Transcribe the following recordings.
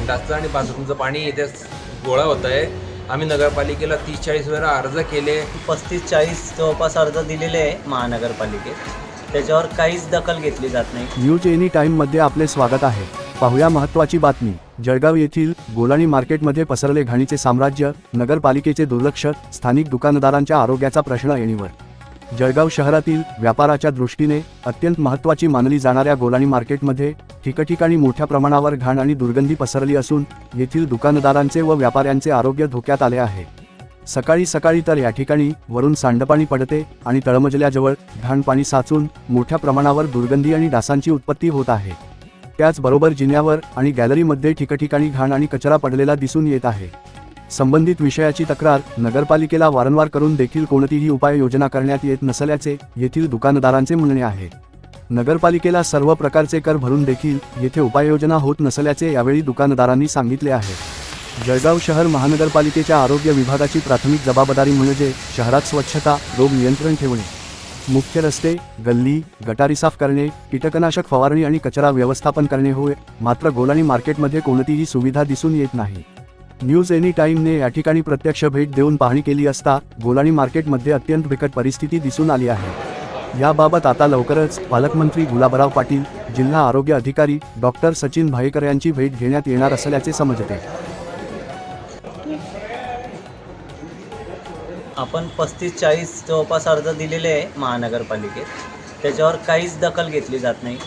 संडासचं आणि बाथरूमचं पाणी इथे गोळा होत आहे। आम्ही नगरपालिकेला 30-40 वेळा अर्ज केले, 35-40 जवळपास अर्ज दिलेले आहे महानगरपालिकेत, त्याच्यावर काहीच दखल घेतली जात नाही। न्यूज एनी टाइममध्ये आपले स्वागत आहे। पाहूया महत्त्वाची बातमी। जळगाव येथील गोलाणी मार्केटमध्ये पसरले घाणीचे साम्राज्य, नगरपालिकेचे दुर्लक्ष, स्थानिक दुकानदारांच्या आरोग्याचा प्रश्न ऐणीवर। जळगाव शहरातील व्यापाराच्या दृष्टीने अत्यंत महत्त्वाची मानली जाणाऱ्या गोलाणी मार्केटमध्ये ठिकठिकाणी मोठ्या प्रमाणावर घाण आणि दुर्गंधी पसरली असून येथील दुकानदारांचे व व्यापाऱ्यांचे आरोग्य धोक्यात आले आहे। सकाळी सकाळी तर या ठिकाणी वरून सांडपाणी पडते आणि तळमजल्याजवळ घाण पाणी साचून मोठ्या प्रमाणावर दुर्गंधी आणि डासांची उत्पत्ती होत आहे। त्याचबरोबर जिन्यावर आणि गॅलरीमध्ये ठिकठिकाणी घाण आणि कचरा पडलेला दिसून येत आहे। संबंधित विषयाची तक्रार नगरपालिकेला वारंवार करून देखील कोणतीही उपाययोजना करण्यात येत नसल्याचे येथील दुकानदारांचे म्हणणे आहे। नगरपालिकेला सर्व प्रकारचे कर भरून देखील येथे उपाययोजना होत नसल्याचे यावेळी दुकानदारांनी सांगितले आहे। जळगाव शहर महानगरपालिकेच्या आरोग्य विभागाची प्राथमिक जबाबदारी म्हणजे शहरात स्वच्छता, रोग नियंत्रण ठेवणे, मुख्य रस्ते, गल्ली, गटारी साफ करणे, कीटकनाशक फवारणी आणि कचरा व्यवस्थापन करणे होय। मात्र गोलाणी मार्केटमध्ये कोणतीही सुविधा दिसून येत नाही। न्यूज एनी टाइमने या ठिकाणी प्रत्यक्ष भेट देऊन पाहणी केली असता गोलाणी मार्केटमध्ये अत्यंत बिकट परिस्थिती दिसून आली आहे। याबाबत आता लवकरच पालकमंत्री गुलाबराव पाटील, जिल्हा आरोग्य अधिकारी डॉक्टर सचिन भायेकर यांची भेट घेण्यात येणार असल्याचे समजते। आपण 35-40 जवळपास अर्ज दिलेले आहे महानगरपालिकेत, त्याच्यावर काहीच दखल घेतली जात नाही।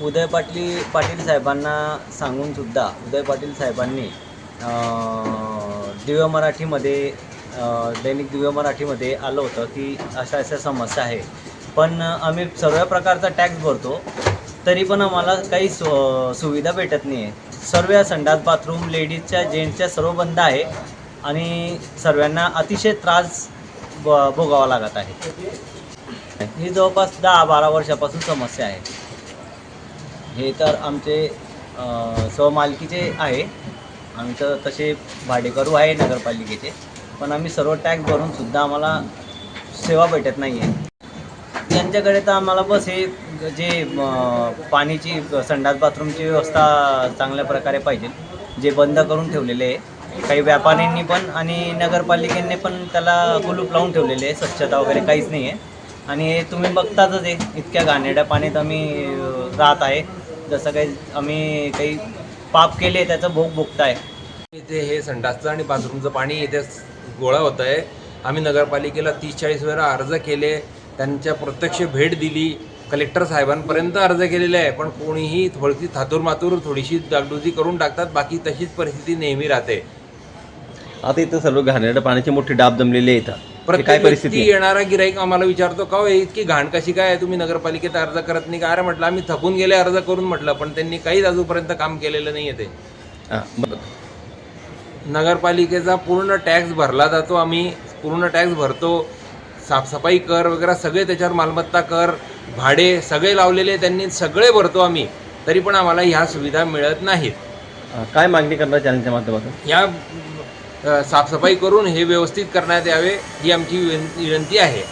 उदय पाटील साहेबांना सांगून सुद्धा उदय पाटील साहेबांनी दिव्य मराठीमध्ये दैनिक दिव्य मराठीमध्ये आलं होतं की अशा अशा समस्या आहे, पण आम्ही सर्व प्रकारचा टॅक्स भरतो तरी पण आम्हाला काही सुविधा भेटत नाही आहे। सर्व संडास बाथरूम लेडीजच्या जेंट्सच्या सर्व बंद आहे आणि सर्वांना अतिशय त्रास भोगावा लागत आहे। ही जवळपास 10-12 वर्षापासून समस्या आहे। हे तर आमचे स्वमालकीचे आहे, आम्ही तर तसे भाडेकरू आहे नगरपालिकेचे, पण आम्ही सर्व टॅक्स भरून सुद्धा आम्हाला सेवा भेटत नाही आहे। त्यांच्याकडे तर आम्हाला बस हे जे पाण्याची संडास बाथरूमची व्यवस्था चांगल्या प्रकारे पाहिजे, जे बंद करून ठेवलेले आहे काही व्यापाऱ्यांनी पण आणि नगरपालिकेने पण त्याला कुलूप लावून ठेवलेले आहे। स्वच्छता वगैरे काहीच नाही आहे आणि तुम्ही बघतातच आहे इतक्या घाणेरड्या पाण्यात आम्ही राहत आहे, जसं काही आम्ही काही पाप केले त्याचं भोग भोगताय। इथे हे संडासचं आणि बाथरूमचं पाणी इथे गोळा होत आहे। आम्ही नगरपालिकेला 30-40 वेळा अर्ज केले, त्यांच्या प्रत्यक्ष भेट दिली, कलेक्टर साहेबांपर्यंत अर्ज केलेला आहे, पण कोणीही थोडीशी थातूरमातूर थोडीशी डागडुजी करून टाकतात, बाकी तशीच परिस्थिती नेहमी राहते। आता इथं सर्व घाणेरड्या पाण्याची मोठी डाब जमलेली आहे। इथं प्रत्येक व्यक्ती येणारा गिराईक आम्हाला विचारतो का इतकी घाण कशी काय तुम्ही नगरपालिकेत अर्ज करत नाही का? अरे म्हटलं आम्ही थकून गेले अर्ज करून म्हटलं, पण त्यांनी काहीच अजूनपर्यंत काम केलेलं नाही आहे। ते नगरपालिकेचा पूर्ण टॅक्स भरला जातो, आम्ही पूर्ण टॅक्स भरतो, साफसफाई कर वगैरे सगळे त्याच्यावर मालमत्ता कर भाडे सगळे लावलेले त्यांनी सगळे भरतो आम्ही, तरी पण आम्हाला ह्या सुविधा मिळत नाहीत। काय मागणी करणार चॅनलच्या माध्यमातून? या साफसफाई करून हे व्यवस्थित करण्यात यावे ही आमची विनंती आहे।